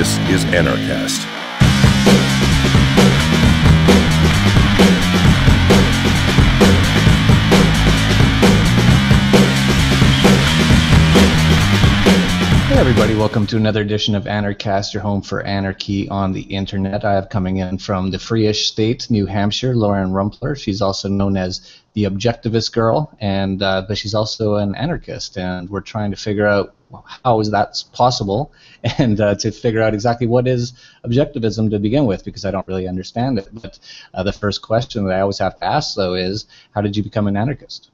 This is Anarchast. Hey everybody, welcome to another edition of Anarchast, your home for anarchy on the internet. I have coming in from the Free-ish state, New Hampshire, Lauren Rumpler. She's also known as the Objectivist girl, and but she's also an anarchist, and we're trying to figure out how is that possible, and to figure out exactly what is objectivism to begin with, because I don't really understand it. But the first question that I always have to ask, though, is how did you become an anarchist?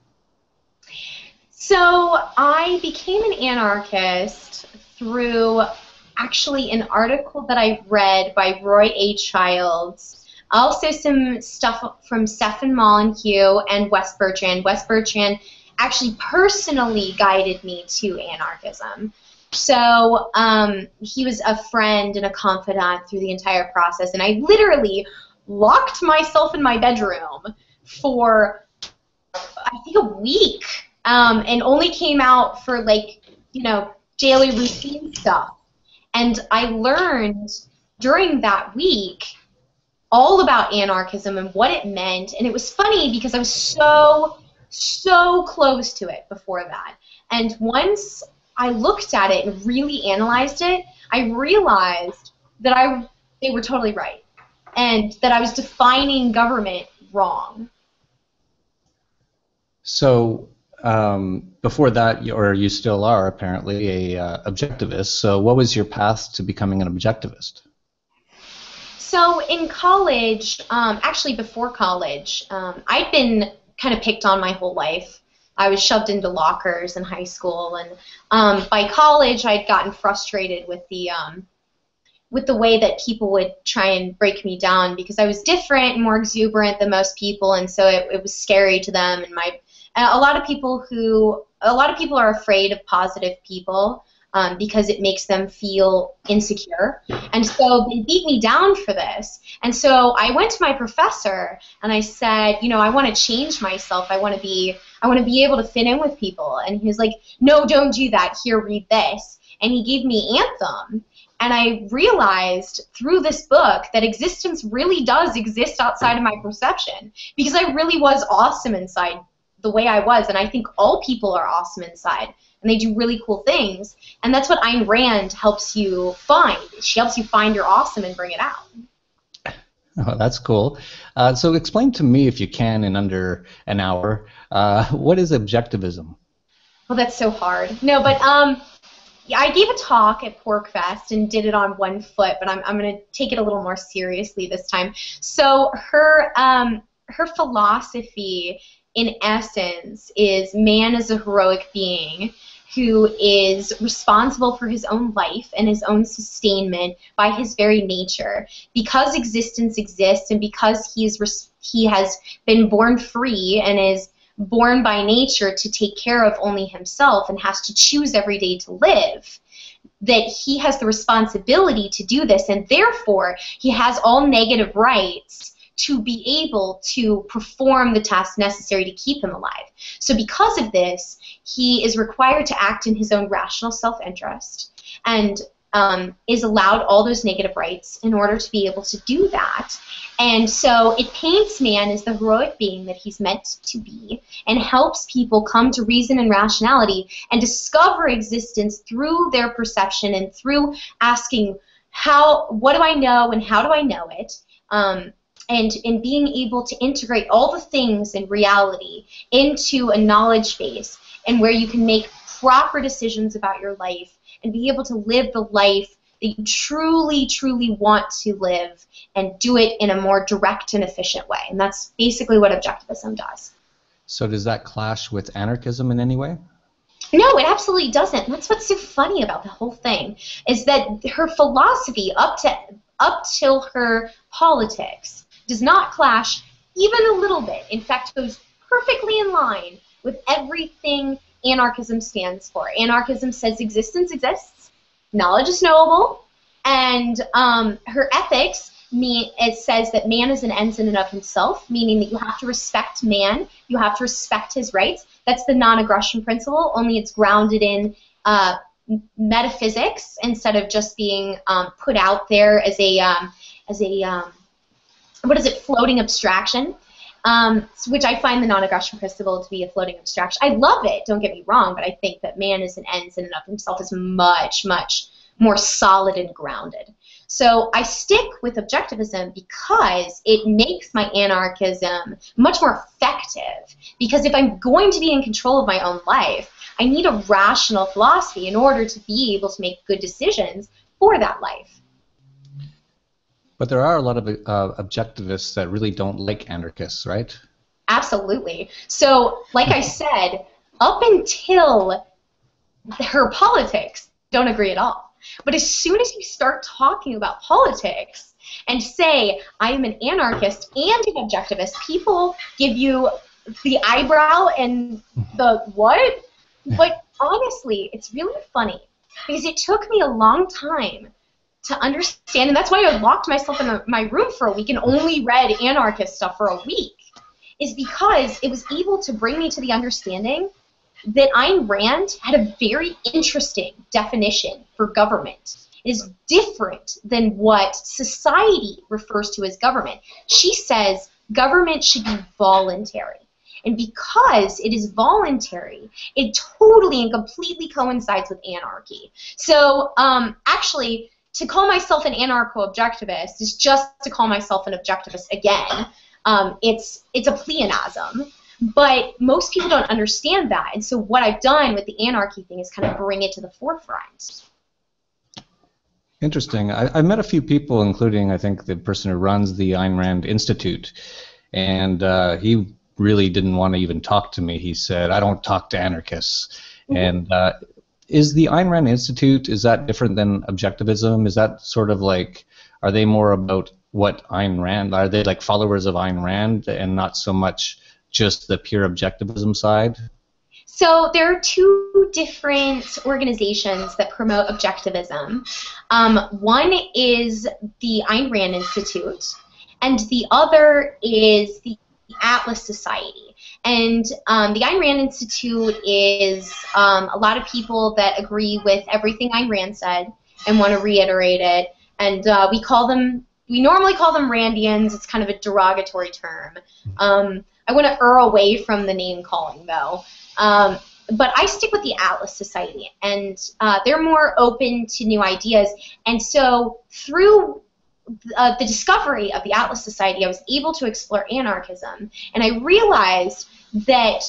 So I became an anarchist through actually an article that I read by Roy A. Childs, also some stuff from Stephen Molyneux and Wes Bertrand. Wes Bertrand actually personally guided me to anarchism. So he was a friend and a confidant through the entire process, and I literally locked myself in my bedroom for, I think, a week. And only came out for, like, you know, daily routine stuff. And I learned during that week all about anarchism and what it meant. And it was funny because I was so close to it before that. And once I looked at it and really analyzed it, I realized that they were totally right, and that I was defining government wrong. So before that, you still are apparently a objectivist. So what was your path to becoming an objectivist? So in college, actually before college, I'd been kind of picked on my whole life. I was shoved into lockers in high school, and by college I'd gotten frustrated with the way that people would try and break me down, because I was different and more exuberant than most people, and so it was scary to them. And a lot of people are afraid of positive people because it makes them feel insecure, and so they beat me down for this. And so I went to my professor and I said, you know, I want to change myself. I want to be able to fit in with people. And he was like, no, don't do that. Here, read this. And he gave me Anthem. And I realized through this book that existence really does exist outside of my perception, because I really was awesome inside the way I was, and I think all people are awesome inside, and they do really cool things, and that's what Ayn Rand helps you find. She helps you find your awesome and bring it out. Oh, that's cool. So explain to me, if you can, in under an hour, what is objectivism? Well, that's so hard. No, but yeah, I gave a talk at PorcFest and did it on one foot, but I'm going to take it a little more seriously this time. So her philosophy, in essence, is man is a heroic being who is responsible for his own life and his own sustainment by his very nature. Because existence exists, and because he has been born free and is born by nature to take care of only himself and has to choose every day to live, that he has the responsibility to do this, and therefore he has all negative rights to be able to perform the tasks necessary to keep him alive. So because of this, he is required to act in his own rational self-interest, and is allowed all those negative rights in order to be able to do that. And so it paints man as the heroic being that he's meant to be, and helps people come to reason and rationality and discover existence through their perception and through asking, what do I know and how do I know it? And in being able to integrate all the things in reality into a knowledge base, and where you can make proper decisions about your life and be able to live the life that you truly want to live, and do it in a more direct and efficient way. And that's basically what objectivism does. So does that clash with anarchism in any way? No, it absolutely doesn't. And that's what's so funny about the whole thing, is that her philosophy up till her politics does not clash even a little bit. In fact, goes perfectly in line with everything anarchism stands for. Anarchism says existence exists, knowledge is knowable, and her ethics, it says that man is an ends in and of himself, meaning that you have to respect man, you have to respect his rights. That's the non-aggression principle, only it's grounded in metaphysics instead of just being put out there as a what is it, floating abstraction, which I find the non-aggression principle to be a floating abstraction. I love it, don't get me wrong, but I think that man as an end in and of himself is much, much more solid and grounded. So I stick with objectivism because it makes my anarchism much more effective. Because if I'm going to be in control of my own life, I need a rational philosophy in order to be able to make good decisions for that life. But there are a lot of objectivists that really don't like anarchists, right? Absolutely. So, like I said, up until her politics, don't agree at all. But as soon as you start talking about politics and say, I am an anarchist and an objectivist, people give you the eyebrow and the what? But honestly, it's really funny because it took me a long time to understand, and that's why I locked myself in my room for a week and only read anarchist stuff for a week, is because it was able to bring me to the understanding that Ayn Rand had a very interesting definition for government. It is different than what society refers to as government. She says government should be voluntary. And because it is voluntary, it totally and completely coincides with anarchy. So actually, to call myself an anarcho-objectivist is just to call myself an objectivist again. It's a pleonasm. But most people don't understand that. And so what I've done with the anarchy thing is kind of bring it to the forefront. Interesting. I've met a few people, including, I think, the person who runs the Ayn Rand Institute. And he really didn't want to even talk to me. He said, I don't talk to anarchists. And is the Ayn Rand Institute, is that different than objectivism? Is that sort of like, are they more about what Ayn Rand, are they like followers of Ayn Rand and not so much just the pure objectivism side? So there are two different organizations that promote objectivism. One is the Ayn Rand Institute, and the other is the Atlas Society. And the Ayn Rand Institute is a lot of people that agree with everything Ayn Rand said and want to reiterate it. And we normally call them Randians. It's kind of a derogatory term. I want to err away from the name calling, though. But I stick with the Atlas Society, and they're more open to new ideas. And so through the discovery of the Atlas Society, I was able to explore anarchism, and I realized that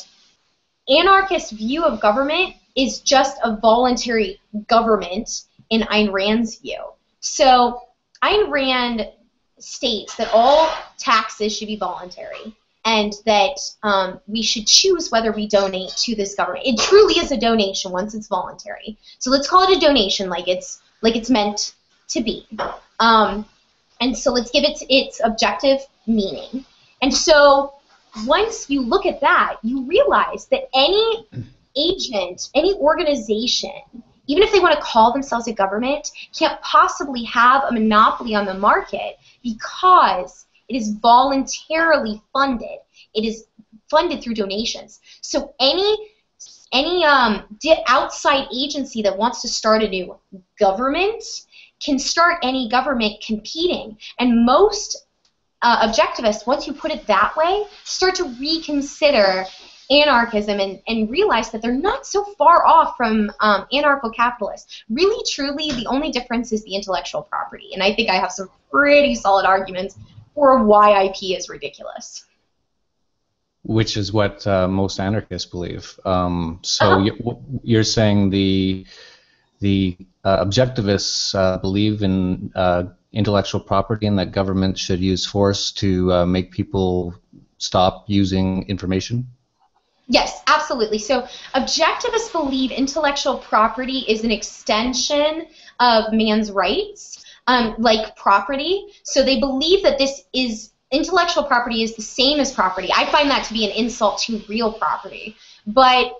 anarchist view of government is just a voluntary government in Ayn Rand's view. So Ayn Rand states that all taxes should be voluntary, and that we should choose whether we donate to this government. It truly is a donation once it's voluntary. So let's call it a donation like it's meant to be. And so let's give it its objective meaning. And so once you look at that, you realize that any agent, any organization, even if they want to call themselves a government, can't possibly have a monopoly on the market because it is voluntarily funded. It is funded through donations. So any outside agency that wants to start a new government can start any government competing. And most objectivists, once you put it that way, start to reconsider anarchism and realize that they're not so far off from anarcho-capitalists. Really, truly, the only difference is the intellectual property. And I think I have some pretty solid arguments for why IP is ridiculous. Which is what most anarchists believe. You're saying the objectivists believe in intellectual property and that government should use force to make people stop using information? Yes, absolutely. So objectivists believe intellectual property is an extension of man's rights, like property. So they believe that intellectual property is the same as property. I find that to be an insult to real property. But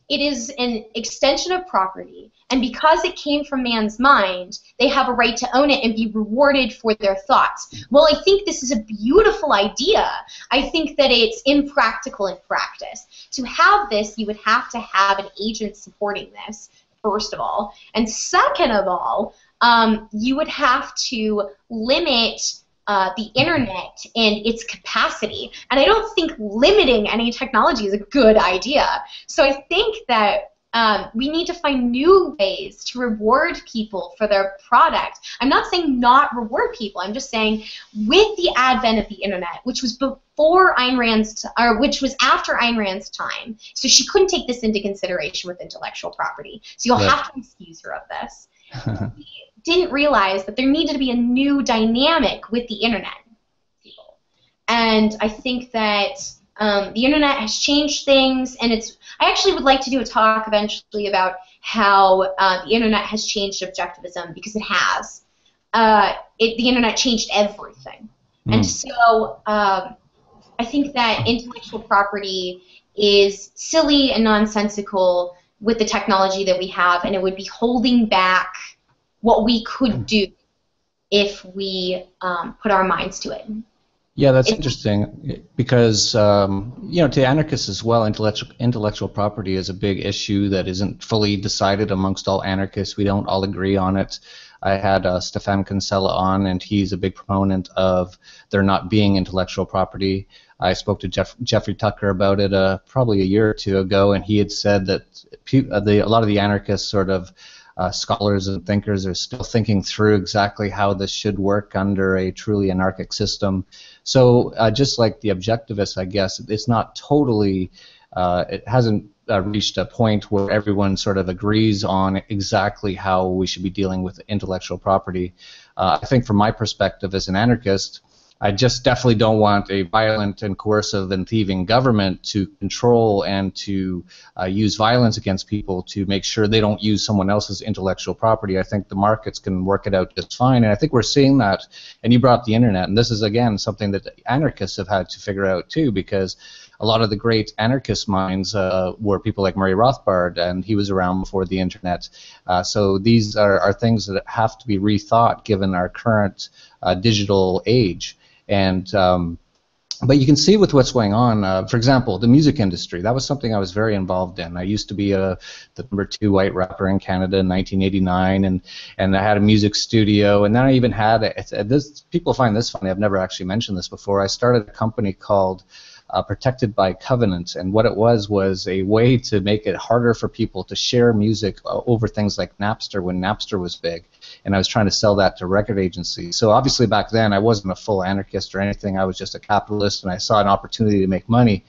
it is an extension of property, and because it came from man's mind, they have a right to own it and be rewarded for their thoughts. Well, I think this is a beautiful idea. I think that it's impractical in practice. To have this, you would have to have an agent supporting this first of all. And second of all, you would have to limit the internet and its capacity. And I don't think limiting any technology is a good idea. So I think that we need to find new ways to reward people for their product. I'm not saying not reward people. I'm just saying with the advent of the internet, which was before Ayn Rand's, or which was after Ayn Rand's time, so she couldn't take this into consideration with intellectual property. So you'll have to excuse her of this. We didn't realize that there needed to be a new dynamic with the internet. And I think that the internet has changed things, and I actually would like to do a talk eventually about how the internet has changed objectivism, because it has. The internet changed everything. And so I think that intellectual property is silly and nonsensical with the technology that we have, and it would be holding back what we could do if we put our minds to it. Yeah, that's interesting, because you know, to anarchists as well, intellectual property is a big issue that isn't fully decided amongst all anarchists. We don't all agree on it. I had Stefan Kinsella on, and he's a big proponent of there not being intellectual property. I spoke to Jeffrey Tucker about it probably a year or two ago, and he had said that a lot of the anarchists sort of scholars and thinkers are still thinking through exactly how this should work under a truly anarchic system. So just like the objectivists, I guess, it's not totally, it hasn't reached a point where everyone sort of agrees on exactly how we should be dealing with intellectual property. I think from my perspective as an anarchist, I just definitely don't want a violent and coercive and thieving government to control and to use violence against people to make sure they don't use someone else's intellectual property. I think the markets can work it out just fine, and I think we're seeing that. And you brought up the internet, and this is, again, something that anarchists have had to figure out too, because a lot of the great anarchist minds were people like Murray Rothbard, and he was around before the internet. So these are things that have to be rethought given our current digital age. And but you can see with what's going on, for example, the music industry. That was something I was very involved in. I used to be the #2 white rapper in Canada in 1989, and I had a music studio, and then I even had this. People find this funny. I've never actually mentioned this before. I started a company called Protected by Covenant, and what it was a way to make it harder for people to share music over things like Napster when Napster was big, and I was trying to sell that to record agencies. So obviously back then I wasn't a full anarchist or anything. I was just a capitalist, and I saw an opportunity to make money.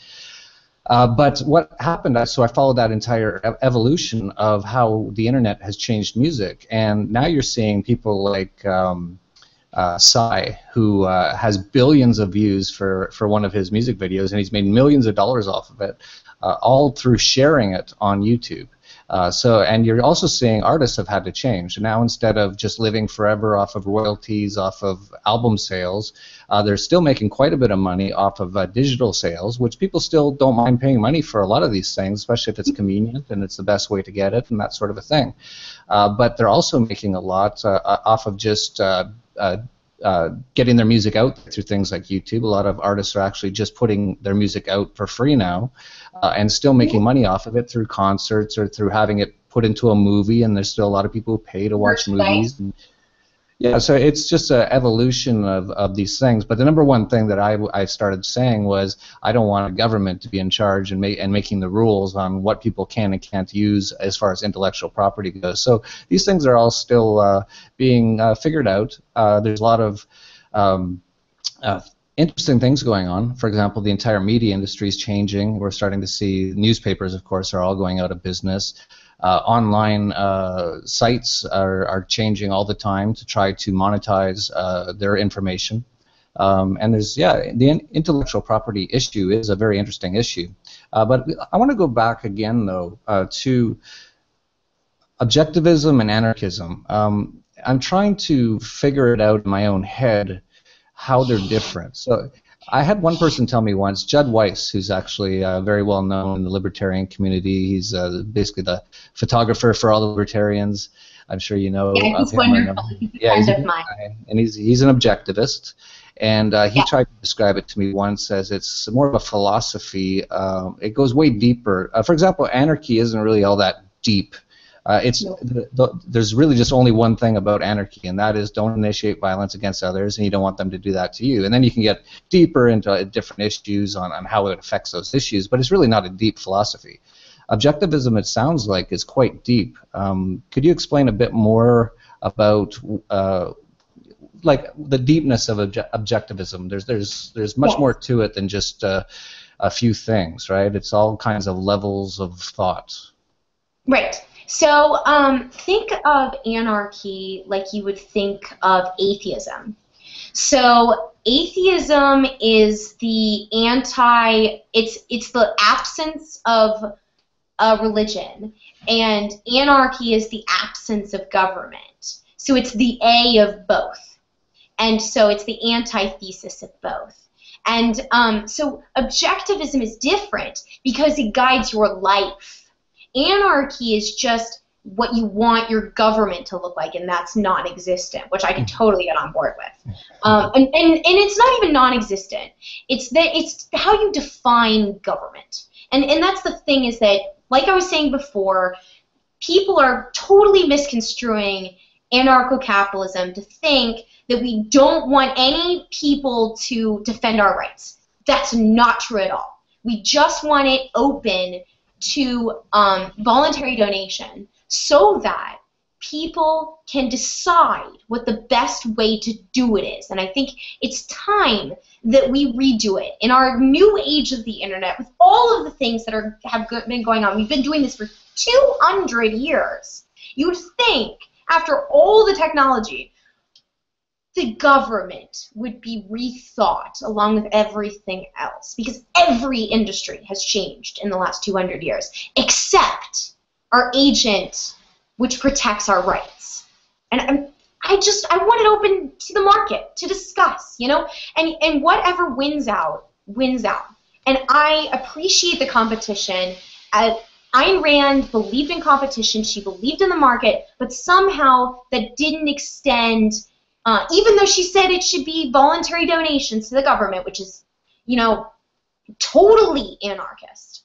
But what happened, so I followed that entire evolution of how the internet has changed music, and now you're seeing people like Psy, who has billions of views for one of his music videos, and he's made millions of dollars off of it, all through sharing it on YouTube. And you're also seeing artists have had to change. Now, instead of just living forever off of royalties, off of album sales, they're still making quite a bit of money off of digital sales, which people still don't mind paying money for a lot of these things, especially if it's convenient and it's the best way to get it and that sort of a thing. But they're also making a lot off of just getting their music out through things like YouTube. A lot of artists are actually just putting their music out for free now, and still making money off of it through concerts or through having it put into a movie, and there's still a lot of people who pay to watch movies. And yeah, so it's just an evolution of these things. But the number one thing that I started saying was I don't want a government to be in charge and making the rules on what people can and can't use as far as intellectual property goes. So these things are all still being figured out. There's a lot of interesting things going on. For example, the entire media industry is changing. We're starting to see newspapers, of course, are all going out of business. Online sites are changing all the time to try to monetize their information. And there's, the intellectual property issue is a very interesting issue. But I want to go back again, though, to objectivism and anarchism. I'm trying to figure it out in my own head how they're different. So I had one person tell me once, Judd Weiss, who's actually very well known in the libertarian community. He's basically the photographer for all the libertarians. I'm sure you know. Yeah, he's wonderful. Yeah, he's a mine. And he's an objectivist. And he tried to describe it to me once as it's more of a philosophy. It goes way deeper. For example, anarchy isn't really all that deep. There's really just only one thing about anarchy, and that is don't initiate violence against others, and you don't want them to do that to you. And then you can get deeper into different issues on how it affects those issues, but it's really not a deep philosophy. Objectivism, it sounds like, is quite deep. Could you explain a bit more about like the deepness of objectivism? There's much more to it than just a few things, right? It's all kinds of levels of thought. Right. So think of anarchy like you would think of atheism. So atheism is the it's the absence of a religion, and anarchy is the absence of government. So it's the A of both, and so it's the antithesis of both. And so objectivism is different because it guides your life. Anarchy is just what you want your government to look like, and that's non-existent, which I can totally get on board with. And it's not even non-existent. It's how you define government. And that's the thing, is that, like I was saying before, people are totally misconstruing anarcho-capitalism to think that we don't want any people to defend our rights. That's not true at all. We just want it open to voluntary donation so that people can decide what the best way to do it is. And I think it's time that we redo it. In our new age of the internet, with all of the things that have been going on, we've been doing this for 200 years. You would think, after all the technology, the government would be rethought along with everything else, because every industry has changed in the last 200 years, except our agent, which protects our rights. And I want it open to the market to discuss, you know, and whatever wins out, wins out. And I appreciate the competition. Ayn Rand believed in competition, she believed in the market, but somehow that didn't extend. Even though she said it should be voluntary donations to the government, which is, you know, totally anarchist,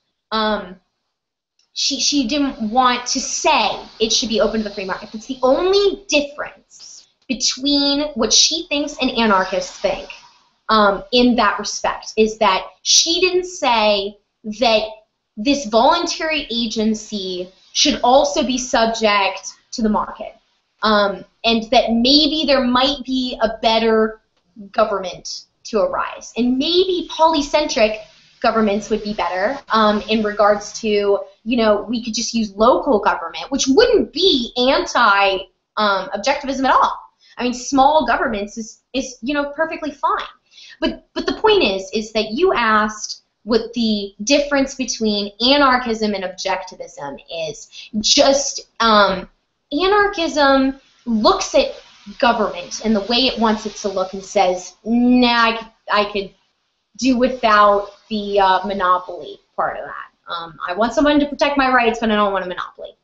she didn't want to say it should be open to the free market. That's the only difference between what she thinks and anarchists think in that respect, is that she didn't say that this voluntary agency should also be subject to the market. And that maybe there might be a better government to arise. And maybe polycentric governments would be better in regards to, you know, we could just use local government, which wouldn't be anti-objectivism at all. I mean, small governments is you know, perfectly fine. But the point is that you asked what the difference between anarchism and objectivism is. Just anarchism looks at government and the way it wants it to look and says, nah, I could do without the monopoly part of that. I want someone to protect my rights, but I don't want a monopoly.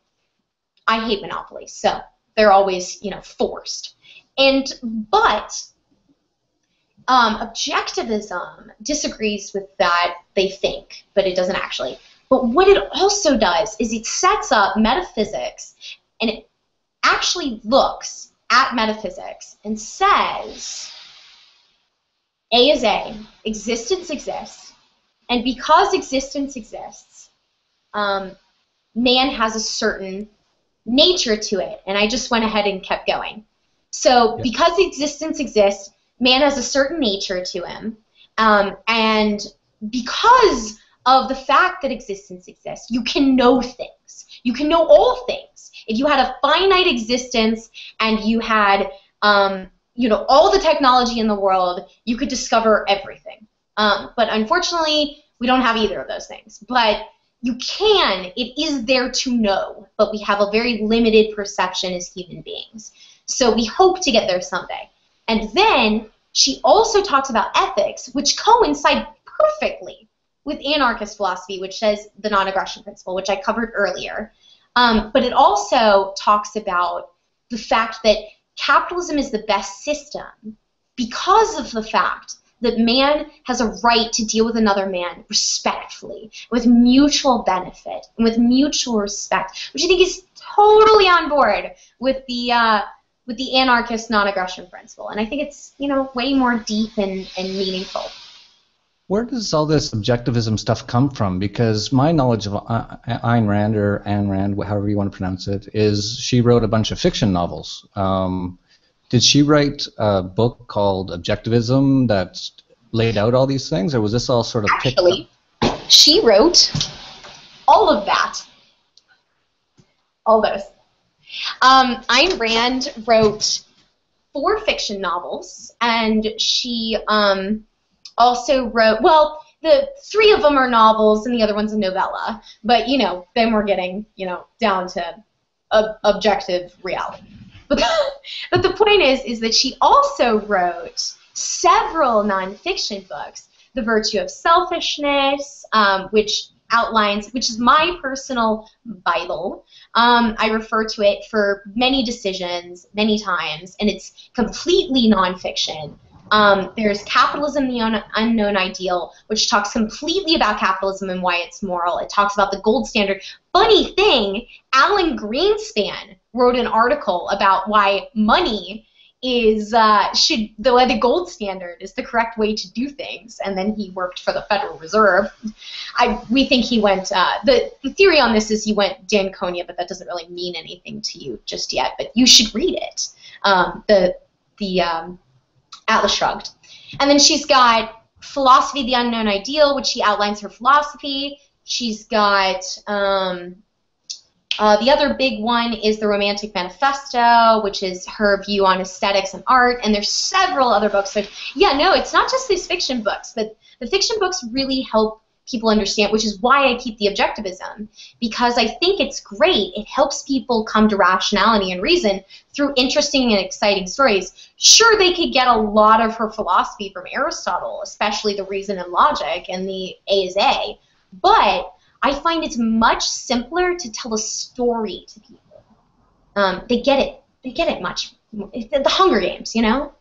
I hate monopolies, so they're always, you know, forced. But objectivism disagrees with that, they think, but it doesn't actually. But what it also does is it sets up metaphysics, and it actually looks at metaphysics and says, A is A, existence exists, and because existence exists, man has a certain nature to it, and I just went ahead and kept going. So because existence exists, man has a certain nature to him, and because of the fact that existence exists, you can know things. You can know all things. If you had a finite existence and you had, you know, all the technology in the world, you could discover everything. But unfortunately, we don't have either of those things. But you can. It is there to know. But we have a very limited perception as human beings. So we hope to get there someday. And then she also talks about ethics, which coincide perfectly with anarchist philosophy, which says the non-aggression principle, which I covered earlier. But it also talks about the fact that capitalism is the best system because of the fact that man has a right to deal with another man respectfully, with mutual benefit, and with mutual respect, which I think is totally on board with the anarchist non-aggression principle, and I think it's, you know, way more deep and meaningful. Where does all this objectivism stuff come from? Because my knowledge of Ayn Rand, or Ayn Rand, however you want to pronounce it, is she wrote a bunch of fiction novels. Did she write a book called Objectivism that laid out all these things, or was this all sort of Actually, she wrote all of that. All those. Ayn Rand wrote 4 fiction novels, and she also wrote, well, the 3 of them are novels and the other one's a novella, but, you know, then we're getting, you know, down to objective reality. But the point is that she also wrote several nonfiction books. The Virtue of Selfishness, which is my personal Bible. I refer to it for many decisions, many times, and it's completely nonfiction. There's Capitalism, the Unknown Ideal, which talks completely about capitalism and why it's moral. It talks about the gold standard. Funny thing, Alan Greenspan wrote an article about why money is the gold standard is the correct way to do things, and then he worked for the Federal Reserve. We think he went, the theory on this is he went Danconia, but that doesn't really mean anything to you just yet, but you should read it. Atlas Shrugged. And then she's got Philosophy of the Unknown Ideal, which she outlines her philosophy. She's got the other big one is the Romantic Manifesto, which is her view on aesthetics and art, and there's several other books. So yeah, no, it's not just these fiction books, but the fiction books really help people understand, which is why I keep the Objectivism, because I think it's great. It helps people come to rationality and reason through interesting and exciting stories. Sure, they could get a lot of her philosophy from Aristotle, especially the reason and logic and the A is A, but I find it's much simpler to tell a story to people. They get it. They get it much. The Hunger Games, you know?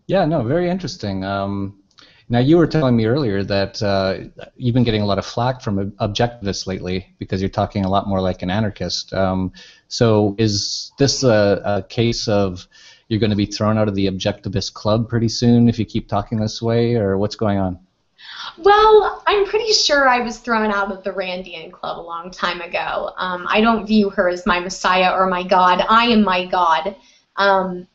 Yeah, no, very interesting. Now, you were telling me earlier that you've been getting a lot of flack from objectivists lately because you're talking a lot more like an anarchist. So is this a case of you're going to be thrown out of the Objectivist Club pretty soon if you keep talking this way, or what's going on? Well, I'm pretty sure I was thrown out of the Randian Club a long time ago. I don't view her as my messiah or my god. I am my god. I'm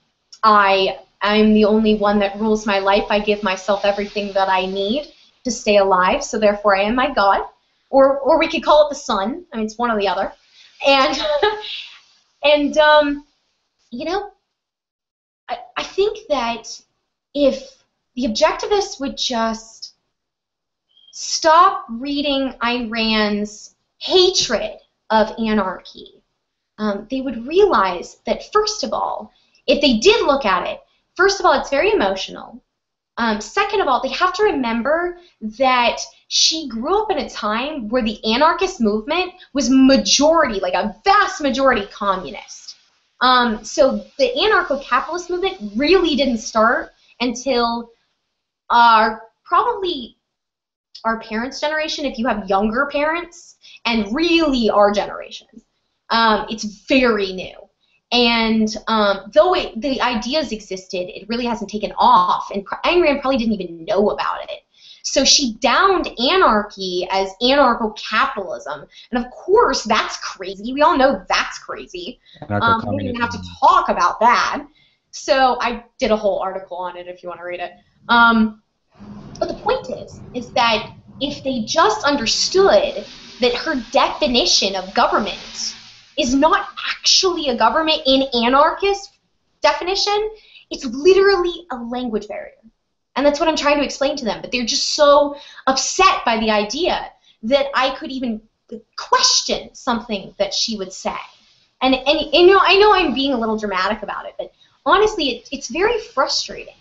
the only one that rules my life. I give myself everything that I need to stay alive, so therefore I am my god. Or we could call it the sun. I mean, it's one or the other. And, you know, I think that if the Objectivists would just stop reading Ayn Rand's hatred of anarchy, they would realize that, first of all, if they did look at it, first of all, it's very emotional. Second of all, they have to remember that she grew up in a time where the anarchist movement was majority, like a vast majority, communist. So the anarcho-capitalist movement really didn't start until probably our parents' generation, if you have younger parents, and really our generation. It's very new. And though the ideas existed, it really hasn't taken off, and Ayn Rand probably didn't even know about it. So she downed anarchy as anarcho-capitalism, and of course that's crazy. We all know that's crazy. We don't even have to talk about that. So I did a whole article on it if you want to read it. But the point is that if they just understood that her definition of government is not actually a government in anarchist definition, it's literally a language barrier. And that's what I'm trying to explain to them. But they're just so upset by the idea that I could even question something that she would say. And you know, I know I'm being a little dramatic about it, but honestly, it's very frustrating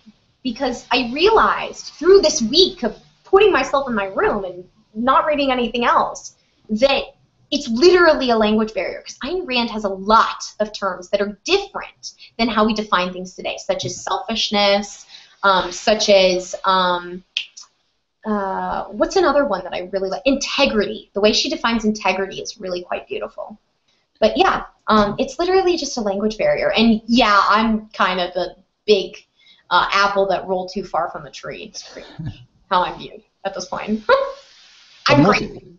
because I realized through this week of putting myself in my room and not reading anything else that it's literally a language barrier, because Ayn Rand has a lot of terms that are different than how we define things today, such as selfishness, such as, what's another one that I really like? Integrity. The way she defines integrity is really quite beautiful. But yeah, it's literally just a language barrier. And yeah, I'm kind of the big apple that rolled too far from the tree. It's pretty much how I'm viewed at this point. I'm crazy.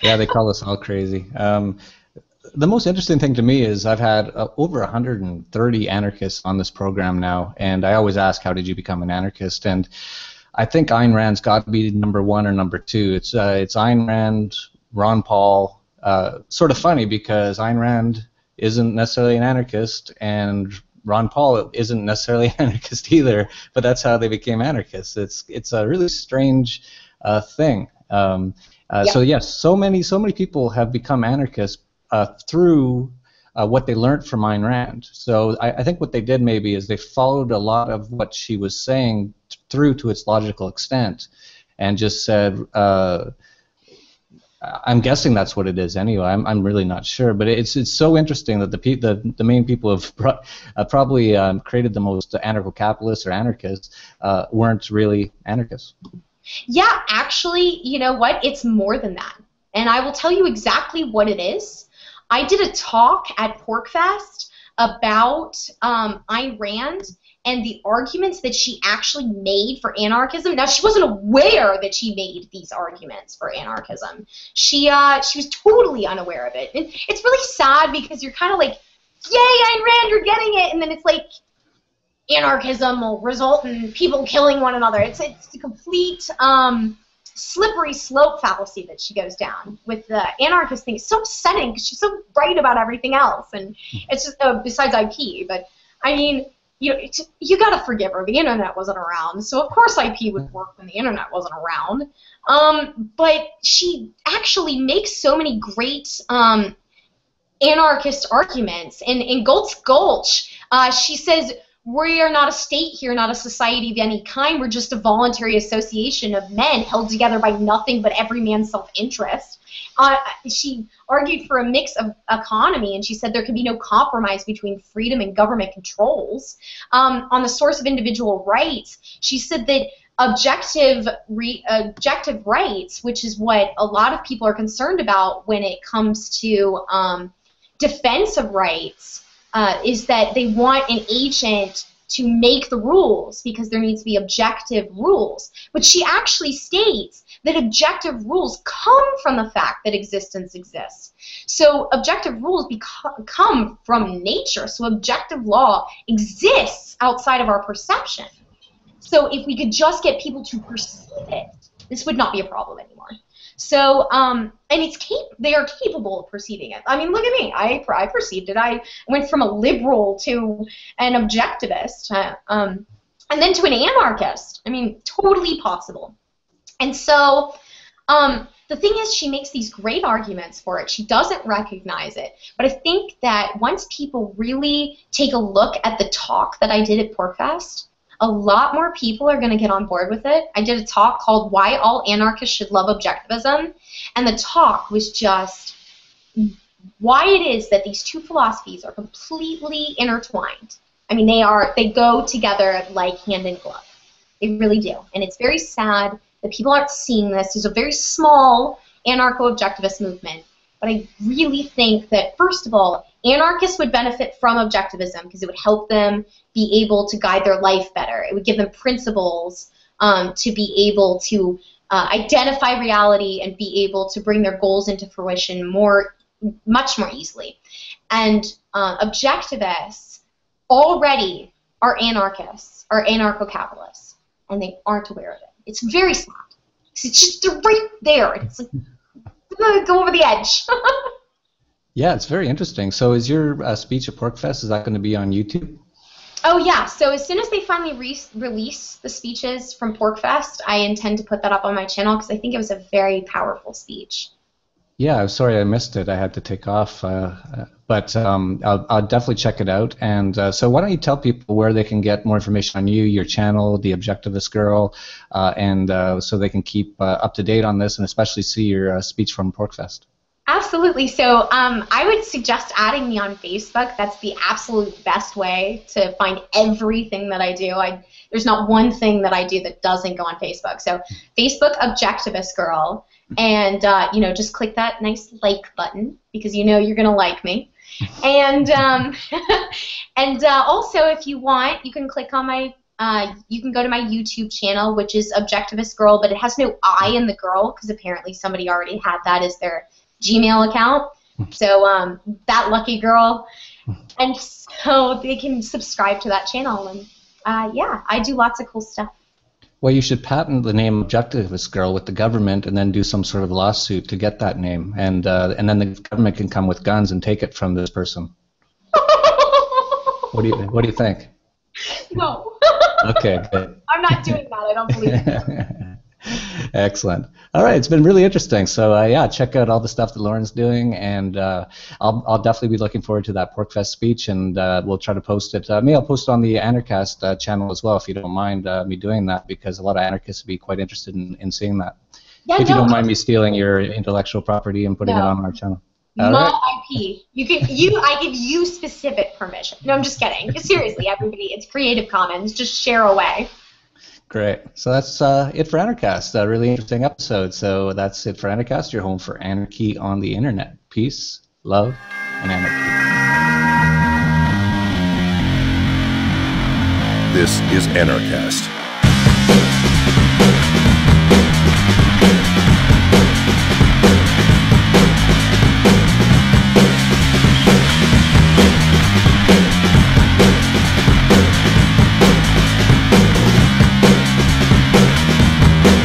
Yeah, they call us all crazy. The most interesting thing to me is I've had over 130 anarchists on this program now, and I always ask, how did you become an anarchist? And I think Ayn Rand's got to be number one or number two. It's Ayn Rand, Ron Paul. Sort of funny because Ayn Rand isn't necessarily an anarchist, and Ron Paul isn't necessarily an anarchist either, but that's how they became anarchists. It's a really strange thing. So yes, so many people have become anarchists through what they learned from Ayn Rand. So I think what they did maybe is they followed a lot of what she was saying through to its logical extent, and just said, I'm guessing that's what it is anyway. I'm really not sure, but it's so interesting that the main people have probably created the most anarcho-capitalists or anarchists weren't really anarchists. Yeah, actually, you know what? It's more than that, and I will tell you exactly what it is. I did a talk at PorcFest about Ayn Rand and the arguments that she actually made for anarchism. Now, she wasn't aware that she made these arguments for anarchism. She was totally unaware of it. And it's really sad because you're kind of like, yay, Ayn Rand, you're getting it, and then it's like, anarchism will result in people killing one another. It's a complete slippery slope fallacy that she goes down with the anarchist thing. It's so upsetting because she's so right about everything else, and it's just besides IP. But I mean, you gotta forgive her. The internet wasn't around, so of course IP would work when the internet wasn't around. But she actually makes so many great anarchist arguments. In Galt's Gulch, she says, we are not a state here, not a society of any kind. We're just a voluntary association of men held together by nothing but every man's self-interest. She argued for a mix of economy, and she said there could be no compromise between freedom and government controls. On the source of individual rights, she said that objective rights, which is what a lot of people are concerned about when it comes to defense of rights, is that they want an agent to make the rules because there needs to be objective rules. But she actually states that objective rules come from the fact that existence exists. So objective rules come from nature. So objective law exists outside of our perception. So if we could just get people to perceive it, this would not be a problem anymore. So, and they are capable of perceiving it. I mean, look at me. I perceived it. I went from a liberal to an objectivist, and then to an anarchist. I mean, totally possible. And so, the thing is, she makes these great arguments for it. She doesn't recognize it. But I think that once people really take a look at the talk that I did at PorcFest, a lot more people are going to get on board with it. I did a talk called Why All Anarchists Should Love Objectivism, and the talk was just why it is that these two philosophies are completely intertwined. I mean, they go together like hand in glove. They really do. And it's very sad that people aren't seeing this. There's a very small anarcho-objectivist movement. But I really think that, first of all, anarchists would benefit from objectivism because it would help them be able to guide their life better. It would give them principles to be able to identify reality and be able to bring their goals into fruition much more easily. And objectivists already are anarchists, are anarcho-capitalists, and they aren't aware of it. It's very sad. It's just right there. It's like, go over the edge. Yeah, it's very interesting. So is your speech at PorcFest, is that going to be on YouTube? Oh, yeah. So as soon as they finally release the speeches from PorcFest, I intend to put that up on my channel because I think it was a very powerful speech. Yeah, I'm sorry I missed it. I had to take off. But I'll definitely check it out. And so why don't you tell people where they can get more information on you, your channel, The Objectivist Girl, and so they can keep up to date on this and especially see your speech from PorcFest. Absolutely. So I would suggest adding me on Facebook. That's the absolute best way to find everything that I do. There's not one thing that I do that doesn't go on Facebook. So Facebook Objectivist Girl. And just click that nice like button because you're gonna like me. And and also, if you want, you can click on my. You can go to my YouTube channel, which is Objectivist Girl, but it has no I in the girl because apparently somebody already had that as their Gmail account. So that lucky girl, and so they can subscribe to that channel. And yeah, I do lots of cool stuff. Well, you should patent the name Objectivist Girl with the government, and then do some sort of lawsuit to get that name, and then the government can come with guns and take it from this person. What do you think? No. Okay, good. I'm not doing that. I don't believe it. Excellent. All right, it's been really interesting. So yeah, check out all the stuff that Lauren's doing, and I'll definitely be looking forward to that Porkfest speech, and we'll try to post it. Maybe I'll post it on the Anarchast channel as well, if you don't mind me doing that, because a lot of anarchists would be quite interested in seeing that. Yeah, if you don't mind me stealing your intellectual property and putting it on our channel. My IP. I give you specific permission. No, I'm just kidding. Seriously, everybody, it's Creative Commons. Just share away. Great. So that's it for Anarchast. A really interesting episode. So that's it for Anarchast, your home for anarchy on the internet. Peace, love, and anarchy. This is Anarchast.